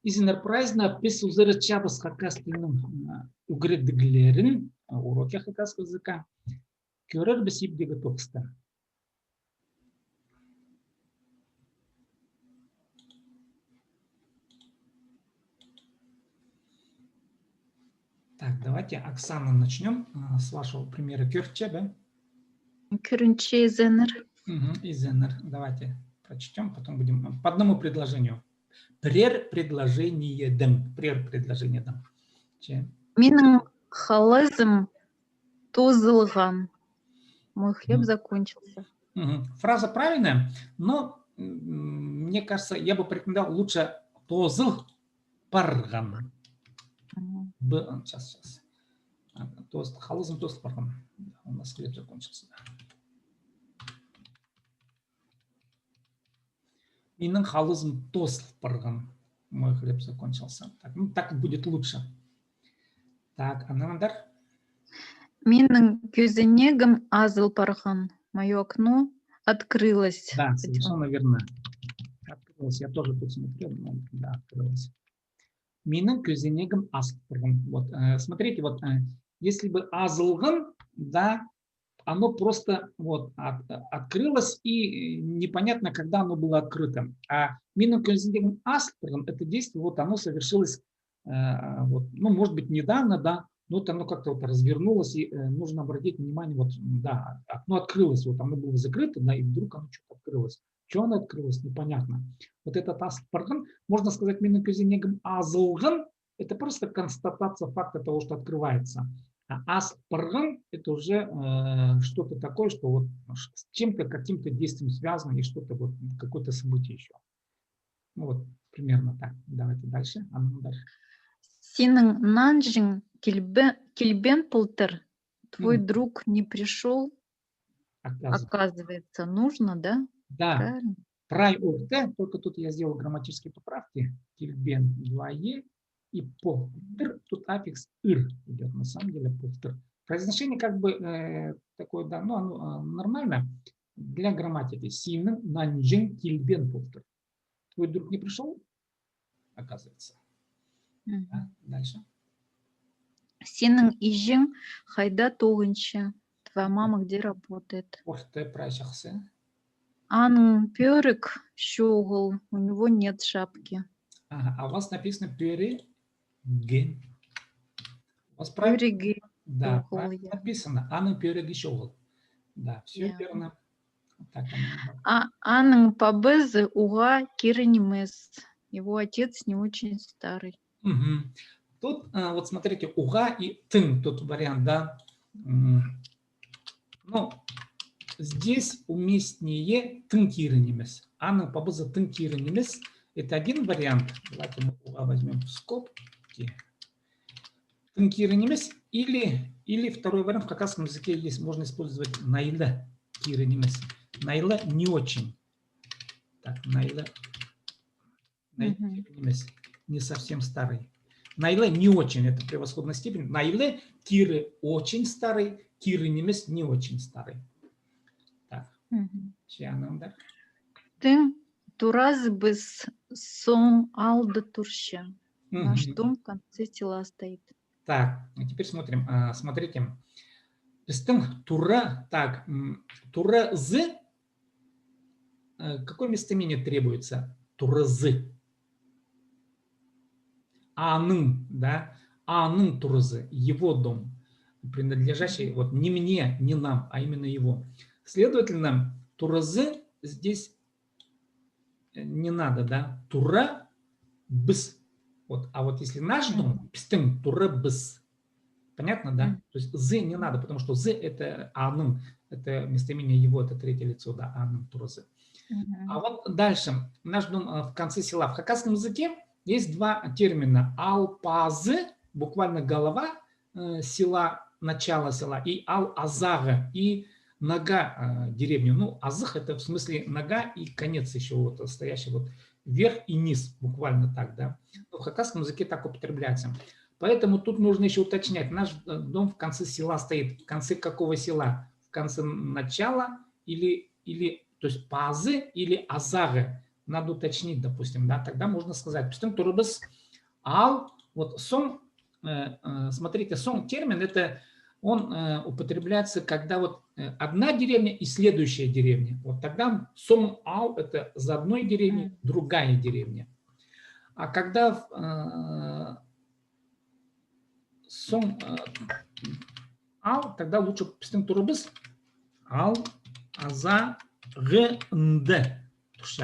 Изенерпрайзна песузыры чабыс хакастының үгредіглерін уроке хакас языка көрер бісіпдегі токста. Так, давайте, Оксана, начнем с вашего примера Кёрчебе. Кюрінче изенер. Изенер. Давайте прочтем, потом будем по одному предложению. Предложение дым. Миның халызым тозылған. Мой хлеб закончился. Фраза правильная, но мне кажется, я бы порекомендовал лучше тозыл парган. Сейчас. Халызым тозыл парган. У нас хлеб закончился. Миның халызым тозыл парган. Мой хлеб закончился. Так будет лучше. Так, Анандар. Миның көзінегім азыл парған. Мое окно открылось. Да, совершенно верно. Открылось. Я тоже тут смотрел, но да, открылось. Миның көзінегім азыл парған. Вот, смотрите, вот, если бы азылган, да, оно просто вот открылось и непонятно, когда оно было открыто. А миның көзінегім азыл парған, это действие, вот оно совершилось, вот, ну, может быть, недавно, да, но вот оно как-то вот развернулось, и нужно обратить внимание, вот, да, окно открылось, вот оно было закрыто, да, и вдруг оно что-то открылось. Что оно открылось, непонятно. Вот этот аспарган, можно сказать, миның көзінегім азылган, это просто констатация факта того, что открывается. А аспарган это уже что-то такое, что вот с чем-то, каким-то действием связано, и что-то вот, какое-то событие еще. Ну вот, примерно так. Давайте дальше. Дальше. Сенің нанжың келбен пылтыр. Твой друг не пришел. Оказывается, нужно, да? Да. Правильно? Прай урте, только тут я сделал грамматические поправки. Кельбен 2е и полтер. Тут аффикс ир идет, на самом деле полтер. Произношение как бы такое, да, ну оно нормально для грамматики. Синен нанжин кельбен полтер. Твой друг не пришел? Оказывается. Да, дальше. Сенің ижің хайда тоғыншы. Твоя мама где работает? Орте прайшахсы. Аның пёрик щегол. У него нет шапки. Ага, а у вас написано пюреги. У вас правильно? Пюреги. Да, правильно написано. Аның пюреги щегол. Да, все верно. Так, Аның пабызы уға киренемес. Его отец не очень старый. Угу. Тут вот смотрите, уга и тын, тут вариант, да. Ну, здесь уместнее тын киренемес. Аның пабызы тын киренемес. Это один вариант. Давайте мы уга возьмем в скобки. Тын киренемес. Или второй вариант, в хакасском языке есть, можно использовать наиле киренемес. Наиле не очень. Так, наиле киренемес. Не совсем старый. Найле не очень, это превосходная степень. Найле киры очень старый, киры немес не очень старый. Так. Ты тураз без сон алда турща. Наш дом в конце села стоит. Так, а теперь смотрим. Смотрите. Пестым тура, так, тура з. Какое местоимение требуется? Тура з. Аның, да, аның турзы, его дом, принадлежащий вот не мне, не нам, а именно его. Следовательно, туразы здесь не надо, да, тура быс. Вот, а вот если наш дом, пстым, тура быс. Понятно, да? То есть зы не надо, потому что зы это аның, это местоимение его, это третье лицо, да, аның туразы. А вот дальше, наш дом в конце села. В хакасском языке есть два термина. Ал-пазы, буквально голова села, начало села, и ал-азага, и нога деревни. Ну, азых это в смысле нога и конец еще вот стоящий вот вверх и низ, буквально так, да. Но в хакасском языке так употребляется. Поэтому тут нужно еще уточнять. Наш дом в конце села стоит. В конце какого села? В конце начала или то есть пазы или азага. надо уточнить, допустим, да, тогда можно сказать, пистен турбас ал, вот сом, смотрите, сом термин, это он употребляется, когда вот одна деревня и следующая деревня. Вот тогда сом ал это за одной деревней другая деревня. А когда сом ал, тогда лучше пистен турбас ал аза гнде.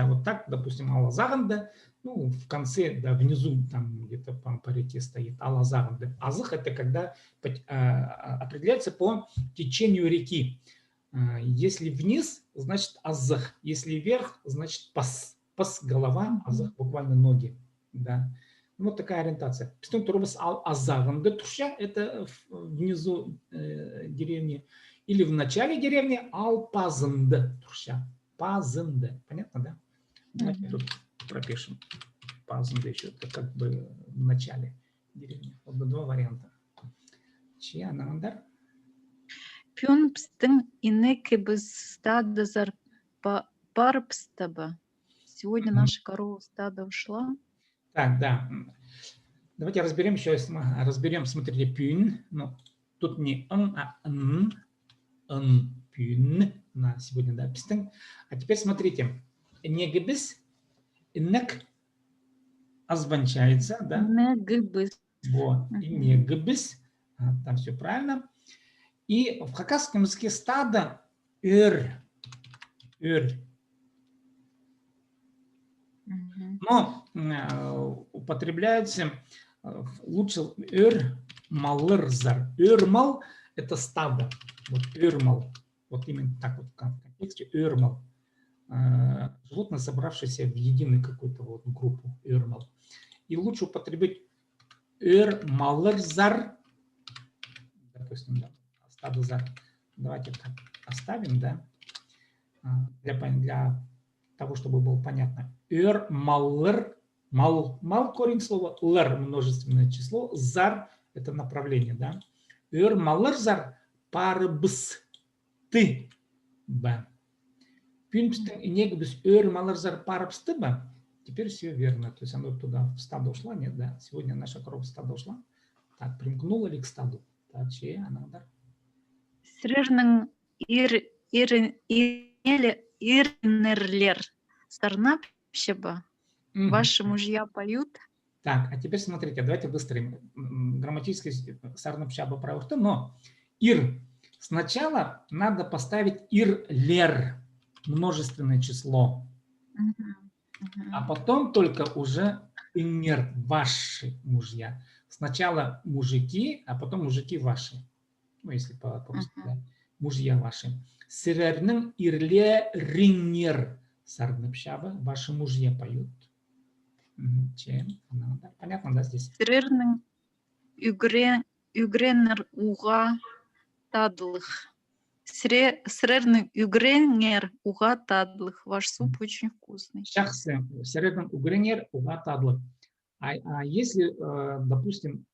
Вот так, допустим, алазаганде, ну, в конце, да, внизу, там где-то по реке стоит алазаганде. Азых это когда определяется по течению реки. Если вниз, значит азых. Если вверх, значит пас. Пас голова, азых буквально ноги. Да. Вот такая ориентация. Пистон турбас ал-азаганде турша, это внизу деревни. Или в начале деревни ал-пазынды турша. Пазынды. Понятно, да? Давайте тут пропишем. Пазынды еще. Это как бы в начале деревни. Вот два варианта. Чья намандар? Пюнпстың инеки без стада парпстаба. Сегодня наша корова стада ушла. Так, да. Давайте разберем еще. Разберем, смотрите, пюн. Ну, тут не н, а н. Н, пюн. На сегодня, да, пистың. А теперь смотрите. Негбис, нек обозначается, да? Негбис. Вот. И негбис. Там все правильно. И в хакасском языке стадо эр. Но употребляется лучше малырзар. Мал это стадо. Вот мал. Вот именно так вот в контексте мал. Животное, собравшееся в единую какую-то вот группу мал. И лучше употребить малырзар. Допустим, да, стадо зар. Давайте так оставим, да, для того, чтобы было понятно. Малыр, мал корень слова, лэр множественное число, зар это направление, да. Малыр зар парбс ты ба. Пюнпстен и негбис малыр зар парбс ты ба. Теперь все верно. То есть оно туда в стадо ушла, нет, да. Сегодня наша корова в стадо ушла. Так, примкнула ли к стаду? Так, чья она, да? Срежның ирнерлер сарнапшеба. Ваши мужья поют. Так, а теперь смотрите, давайте быстрее. Грамматически сарнапшаба правда, но ир. Сначала надо поставить ир-лер, множественное число. А потом только уже инер, ваши мужья. Сначала мужики, а потом мужики ваши. Ну, если по-русски, да. Мужья ваши. Сирернің ирле ринер сарнапшаба. Ваши мужья поют. Чем? Понятно, да, здесь? Срежның үгренер уға тадлых. Срежның үгренер уға тадлых. Ваш суп очень вкусный. Шахсы. Срежның үгренер уға тадлых. А если, допустим,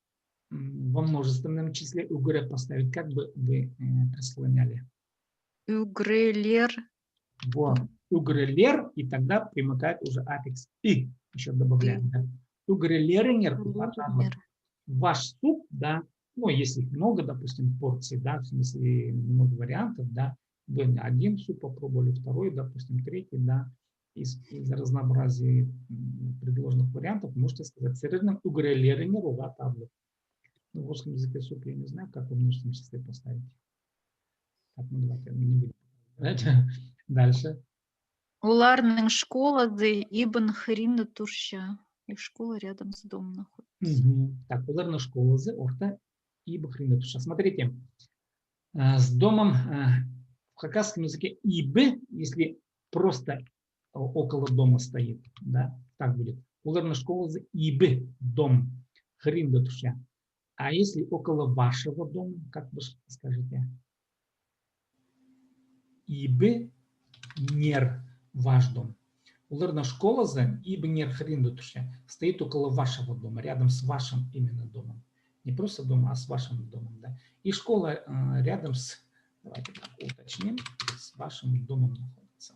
во множественном числе угре поставить, как бы вы прислоняли? Үгрелер. Вот. Угрелер, и тогда примыкает уже аффикс и. Еще добавляем. Да? Угрелеринер, ваш суп, да, ну, если их много, допустим, порций, да, в смысле много вариантов, да, вы один суп попробовали, второй, допустим, третий, да, из разнообразия предложенных вариантов можете сказать «Сырным угрелеринер уга табло». Ну, в русском языке суп я не знаю, как в множественном числе поставить. Так, ну давайте не будем. Дальше. Уларның школады Ибн Хринда Турща. Их школа рядом с домом находится. Так, уларның школады орта Ибн Хринда Турща. Смотрите, с домом в хакасском языке иб, если просто около дома стоит, да, так будет. Уларның школады иб, дом, Хринда Турща. А если около вашего дома, как вы скажете? Иб нер ваш дом. Уларна школа за иб нер Хринда Турща стоит около вашего дома, рядом с вашим именно домом. Не просто дом, а с вашим домом. Да? И школа рядом с, давайте так уточним, с вашим домом находится.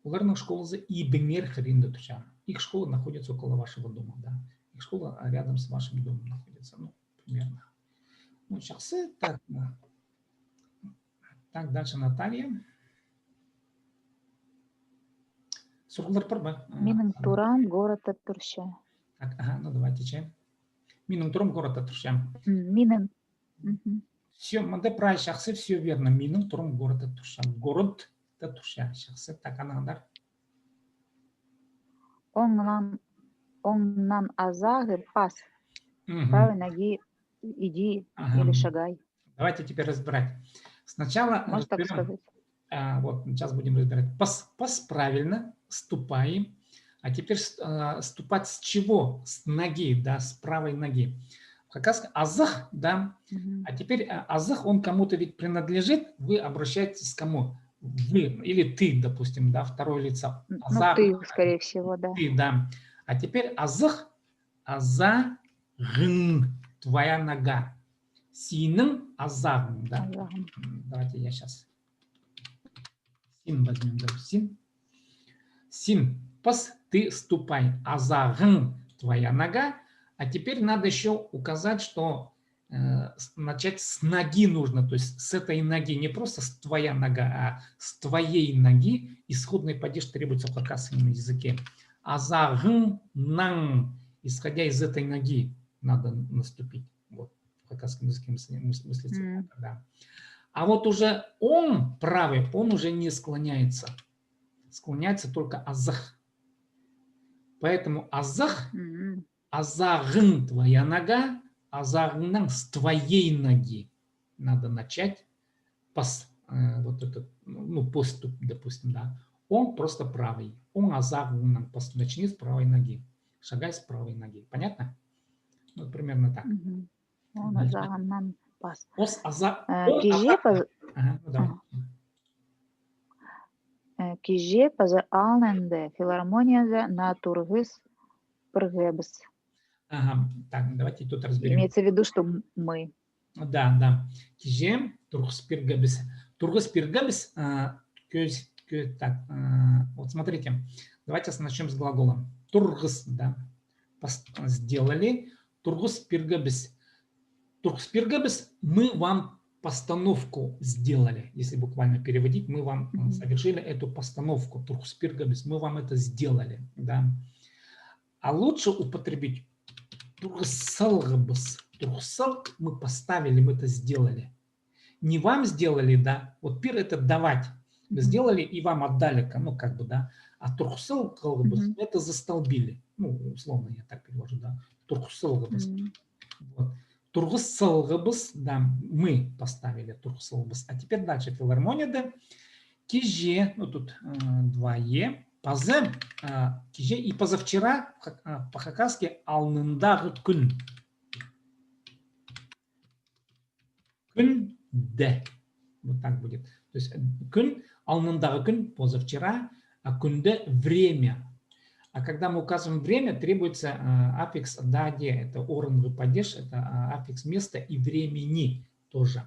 Уларных школы и бенер хринда туча. Их школа находится около вашего дома, да. Их школа рядом с вашим домом находится, ну, примерно. Ну, сейчас так, да. Так, дальше Наталья. Сургулар парба. Минин турам город Турща. Так, ага, ну давайте чай. Минин турам город Турща. Минин. Все, мада прай шахсы, все верно. Минин турам город Турща. Город Турща. Шахсы так анадар. Оңнан азагы пас. Правой ноги иди или шагай. Давайте теперь разбирать. Сначала можно так разберем. сказать? Вот сейчас будем разбирать. Пас правильно, ступаем. А теперь ступать с чего? С ноги, да, с правой ноги. Хакасский азах, да. А теперь азах, он кому-то ведь принадлежит, вы обращаетесь к кому? Вы или ты, допустим, да, второе лицо. Ну, ты, скорее всего, да. Ты, да. А теперь азах, азагын, твоя нога. Синын азагын, да. Давайте я сейчас син возьмем, да, син. Син, пас, ты ступай, азагын, твоя нога. А теперь надо еще указать, что начать с ноги нужно, то есть с этой ноги, не просто с твоя нога, а с твоей ноги. Исходный падеж требуется в хакасском языке. Азагын нан, исходя из этой ноги, надо наступить. Вот в хакасском языке мыслится. Да. А вот уже он правый, он уже не склоняется. Склоняется только азах. Поэтому азах, азагын твоя нога, азагыннан с твоей ноги. Надо начать вот этот, ну, поступ, допустим, да. Он просто правый. Он азагыннан, начни с правой ноги. Шагай с правой ноги. Понятно? Вот примерно так. Он азагыннан пас. Киже паза алненде филармонияда на тургыс пргебс. Ага, так, давайте тут разберем. Имеется в виду, что мы. Да, да. Киже тургыс пиргебс. Тургыс пиргебс, так, вот смотрите, давайте начнем с глагола. Тургыс, да, сделали. Тургыс пиргебс. Тургыс пиргебс, мы вам постановку сделали. Если буквально переводить, мы вам совершили эту постановку. Тургыс пиргебс, мы вам это сделали, да. А лучше употребить тургысалгыбыс. Тургысал мы поставили, мы это сделали. Не вам сделали, да. Вот пир это давать. Мы сделали и вам отдали, ну как бы, да. А тургысалгыбыс это застолбили. Ну, условно я так перевожу, да. Тургысалгыбыс. Вот. Тургысалгыбыс, да, мы поставили тургысалгыбыс. А теперь дальше филармонияда. Киже, ну тут 2е. Пазы, киже и позавчера по-хакасски алнындагы күн. Күн де. Вот так будет. То есть күн, алнындагы күн, позавчера, а күнде время. А когда мы указываем время, требуется аффикс даде. Это орынғы падеж, это аффикс места и времени тоже.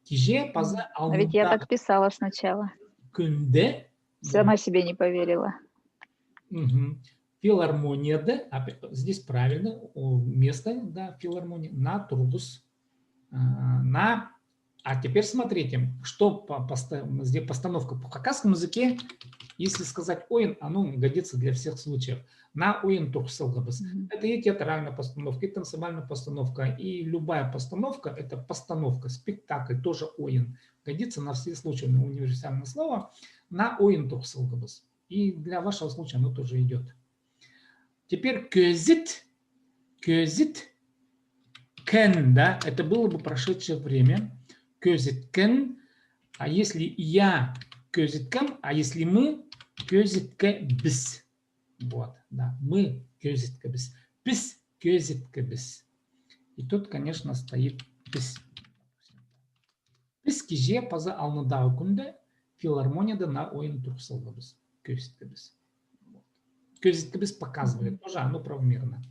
Киже, пазы, алнындагы. Ведь я так писала сначала. Күнде. Сама себе не поверила. Филармонияда, здесь правильно, место, да, филармония, на тургыс, на, а теперь смотрите, что здесь постановка по хакасскому языке, если сказать оин, оно годится для всех случаев. На оин тургысалгыбыс. Это и театральная постановка, и танцевальная постановка, и любая постановка, это постановка, спектакль, тоже оин. Годится на все случаи, на универсальное слово. На оин тургысалгыбыс. И для вашего случая оно тоже идет. Теперь көзит, кен, да, это было бы прошедшее время. Көзит кен, а если я көзит кен, а если мы көзит біз. Вот, да, мы көзит біз. Біз көзит біз. И тут, конечно, стоит біз. Біз киже паза алнындагы күнде филармонияда на оин тургысалгыбыс. Көзиткебіз показывает, тоже оно правомерно.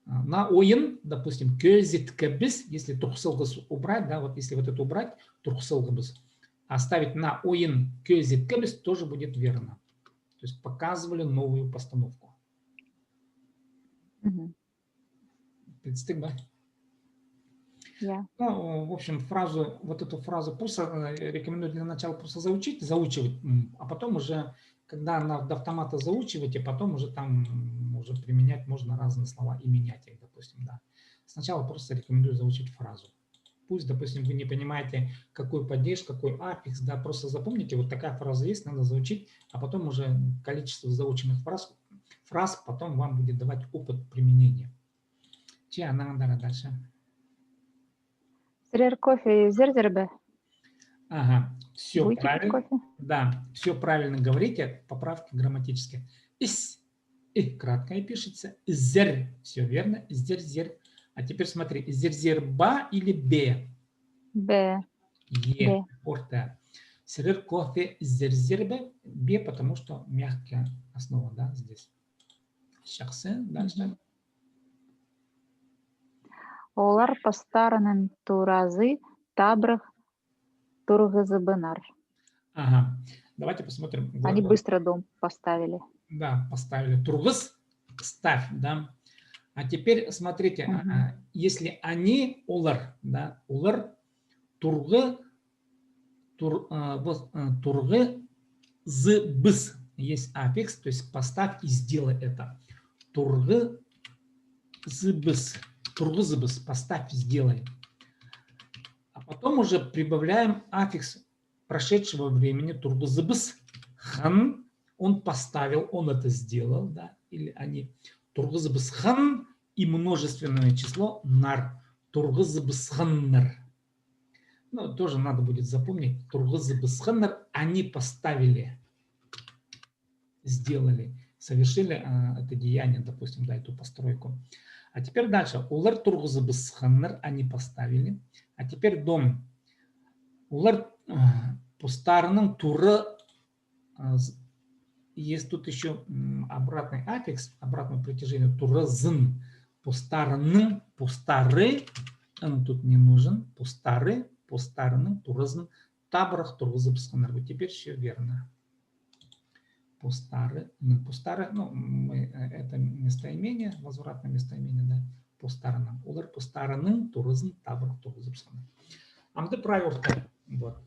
На оин, допустим, көзиткебіз, если тургысалгыбыс убрать, да, вот если вот это убрать, тургысалгыбыс, оставить на оин көзиткебіз тоже будет верно. То есть показывали новую постановку. Представь, да? Ну, в общем, фразу, вот эту фразу просто рекомендую для начала просто заучивать, а потом уже, когда она до автомата заучиваете, потом уже там уже применять можно разные слова и менять их, допустим, да. Сначала просто рекомендую заучить фразу. Пусть, допустим, вы не понимаете, какой падеж, какой аффикс, да, просто запомните, вот такая фраза есть, надо заучить, а потом уже количество заученных фраз потом вам будет давать опыт применения. Чья надо дальше? Срер кофе зерзербе. Ага, все Будете пить правильно. кофе? Да, все правильно говорите, поправки грамматические. И краткое пишется, зер, все верно, зер. А теперь смотри, зерзерба или бе? Б. Е, орта. Срер кофе зерзербе, бе, потому что мягкая основа, да, здесь. Шахсы, дальше. Олар постаранын туразы табрых тургызыбынар. Ага, давайте посмотрим. Они быстро дом поставили. Да, поставили тургыз, ставь, да. А теперь смотрите, если они олар, да, олар тургы, тургы зыбыс, есть аффикс, то есть поставь и сделай это. Тургы зыбыс, тургы зыбыс, поставь, сделай. А потом уже прибавляем аффикс прошедшего времени, тургы зыбыс, хан, он поставил, он это сделал, да, или они. Тургы зыбыс хан и множественное число нар, тургы зыбыс ханнар. Ну, тоже надо будет запомнить. Тургы зыбыс ханнар, они поставили, сделали, совершили это деяние, допустим, да, эту постройку. А теперь дальше. Улар тургы зыбыс ханнар, они поставили. А теперь дом. Улар пустарның туры. Есть тут еще обратный аффикс, обратное притяжение. Туразын. Пустарның, пустары. Тут не нужен. Пустары, пустарның, туразын. Табрах, тургызы пысханар. Вот теперь все верно. Пустары, пустары. Ну, это местоимение, возвратное местоимение, да. Пустарның. Олар пустарының, турызын, табрах, тургызы пысханар. Амды правил. Вот.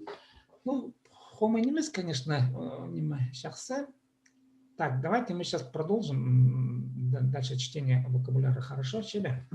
Ну, хомонимес, конечно, не шахса. Так, давайте мы сейчас продолжим дальше чтение вокабуляра. Хорошо, чили?